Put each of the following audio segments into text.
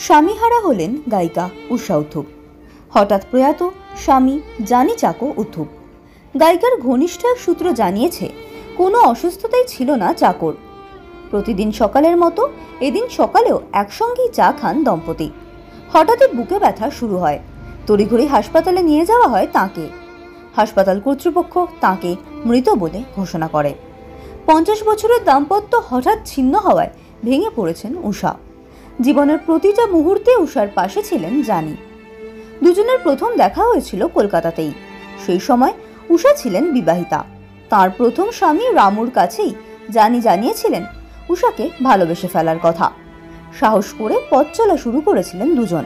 স্বামীহারা হলেন গায়িকা উষা উথুপ। হঠাৎ প্রয়াত স্বামী জানি চাকো উথুপ। গায়িকার ঘনিষ্ঠ এক সূত্র জানিয়েছে, কোনো অসুস্থতাই ছিল না চাকোর। প্রতিদিন সকালের মতো এদিন সকালেও একসঙ্গেই চা খান দম্পতি। হঠাৎই বুকে ব্যথা শুরু হয়। তড়িঘড়ি হাসপাতালে নিয়ে যাওয়া হয় তাঁকে। হাসপাতাল কর্তৃপক্ষ তাঁকে মৃত বলে ঘোষণা করে। 50 বছরের দাম্পত্য হঠাৎ ছিন্ন হওয়ায় ভেঙে পড়েছেন উষা। জীবনের প্রতিটা মুহূর্তে উষার পাশে ছিলেন জানি। দুজনের প্রথম দেখা হয়েছিল কলকাতাতেই। সেই সময় উষা ছিলেন বিবাহিতা। তার প্রথম স্বামী রামুর কাছেই জানি জানিয়েছিলেন উষাকে ভালোবেসে ফেলার কথা। সাহস করে পথ চলা শুরু করেছিলেন দুজন।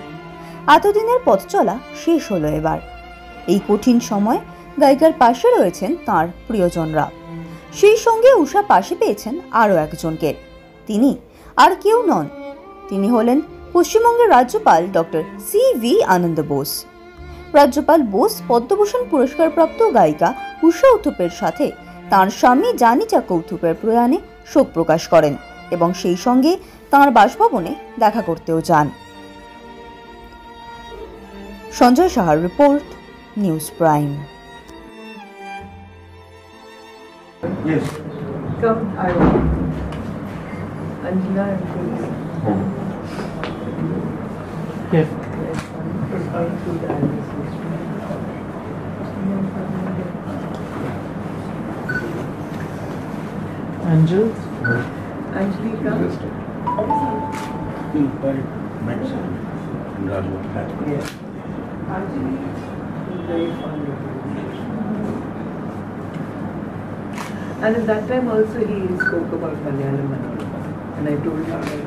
এতদিনের পথ চলা শেষ হলো এবার। এই কঠিন সময় গায়িকার পাশে রয়েছেন তাঁর প্রিয়জনরা। সেই সঙ্গে উষা পাশে পেয়েছেন আরও একজনকে। তিনি আর কেউ নন, তিনি হলেন পশ্চিমবঙ্গের রাজ্যপাল ডক্টর CV আনন্দ বোস। রাজ্যপাল বোস পদ্মভূষণ পুরস্কারপ্রাপ্ত গায়িকা উষা উথুপের সাথে তাঁর স্বামী জানি চাকো উথুপের প্রয়াণে শোক প্রকাশ করেন এবং সেই সঙ্গে তাঁর বাসভবনে দেখা করতেও যান। সঞ্জয় সাহার report, news prime. Yes. Come, Angela and Chris. Yes. Is going through dialysis. Angel? Angelica. By medicine in Rajasthan. Yes. Anjali is very fond of it. And at that time also he spoke about Malayalam and I told him that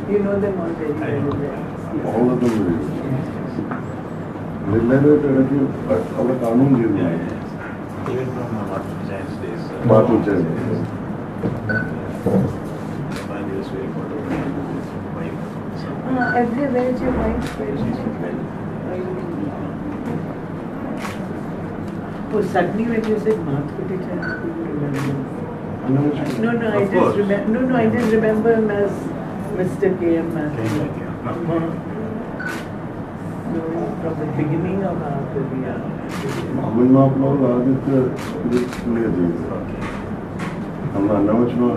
you know them all very well. All of them will. Our Kanun Even from Martu Jain's days. Martu Jain. Everywhere is your wife. Oh, suddenly when you said Martu Jain, I couldn't remember. No, I just remember. No, I just remember him as Mr. K.M. Matthew. From the beginning of our career. When आप लोग आगे से ले दीजिए। हम अन्नावच में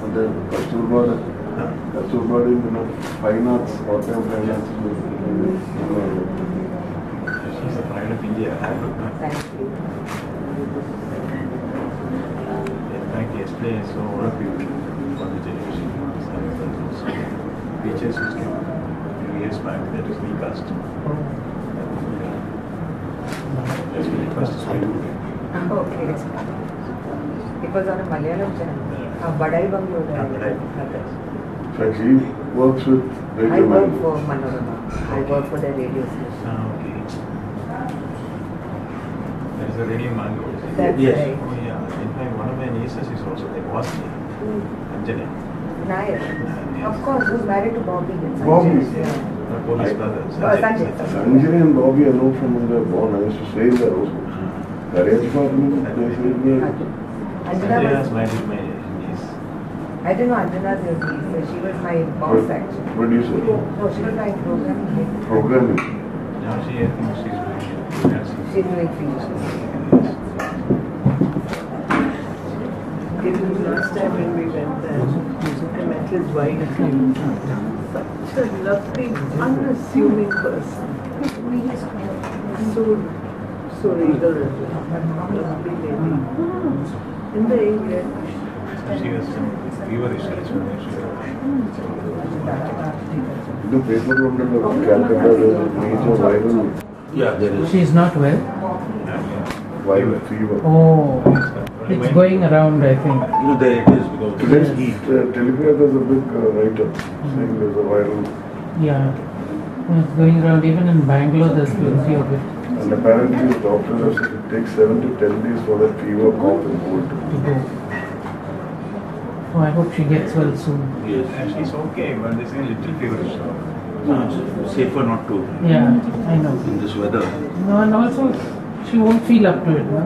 मतलब कस्तूरबा में fine arts और क्या fine arts She's a pride of India. Thank you. In fact, yesterday I saw one of you for the generation. Pictures which came a few years back that was recast. That's when it first started. Okay. It was on a Malayalam channel. Badai Banglo. In fact, he works with I radio work man. for Manorama. I work for the radio station. Okay. There is a radio mango. That's Yes. right. Oh yeah. In fact, one of my nieces is also there. Was Anjali. Nair. Of course, who's married to Bobby. It's Bobby. Sanjay, yeah. My police brother. Sanjay. Sanjay and Bobby I know from when they were born. I used to stay there also. Garage apartment, they stayed there. Anjana Sanjay was, has married my niece. I didn't know Anjana's your niece. She was my boss actually. Producer. No, she was my programming. Programming. Now I think she's doing nursing. She's doing freelance. Last time when we went there, I met his wife. Such a lovely, unassuming person. So regal, lovely lady. In the area. She was feverish actually. The paper under the Calcutta, there is a major viral Yeah, there is. She's not well. viral fever. Oh, it's going around, I think. No, there it is because Today's Telegraph has a big write-up saying there's a viral, Yeah, it's going around. Even in Bangalore, there's plenty of it and apparently the doctors have said it takes 7 to 10 days for that fever, cough and cold. to go. Oh, I hope she gets well soon. yes, she's okay, but they say little feverish. No, it's safer not to Yeah, I know. in this weather. No, and also she won't feel up to it, no?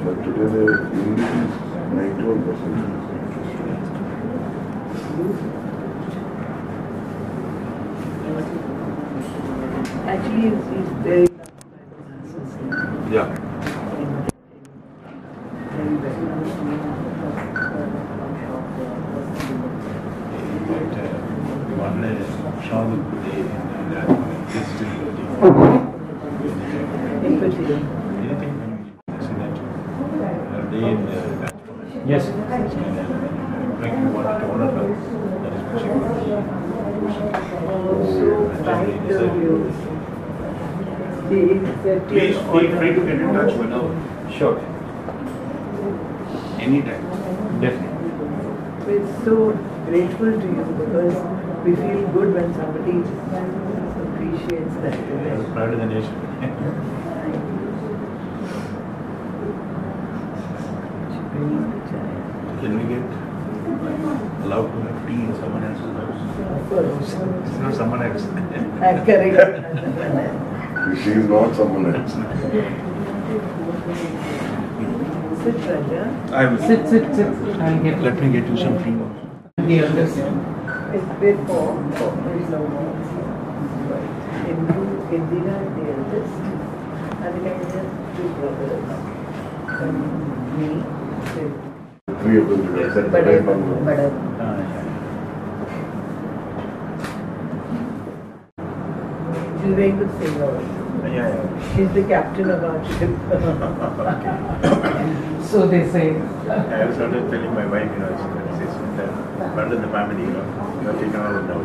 But today the humidity is 91%. Actually, he's very loved by Yeah. One Sean today and that one is still waiting. Anything see that? Day in that. Yes. And trying to want to honor her. That is what she would Please feel free to get in touch whenever. Sure. Anytime. Definitely. We're so grateful to you because we feel good when somebody appreciates that. Proud of the nation. Can we get allowed to have tea in someone else's house? Of course. It's not someone else. Correct. She is not someone else. Sit, Raja. I will. Sit. I'll get. Let me get you some tea. The eldest. It's bit four. There's no more. Indira is the eldest. And then I have two brothers. And me. Three of them together. Set the But time on. she's very good singer. Yeah. She's the captain of our ship. So they say. I was started telling my wife, it's part of the family, you have taken her down.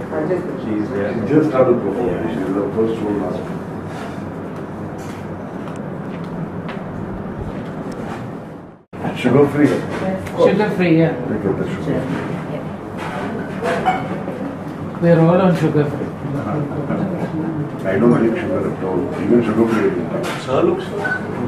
She's there. She just started performing. She was the first one last week. Sugar free. Sugar free, yeah. We get the sugar. We're all on sugar free. I don't take sugar at all. Even sugar free. Sir looks totally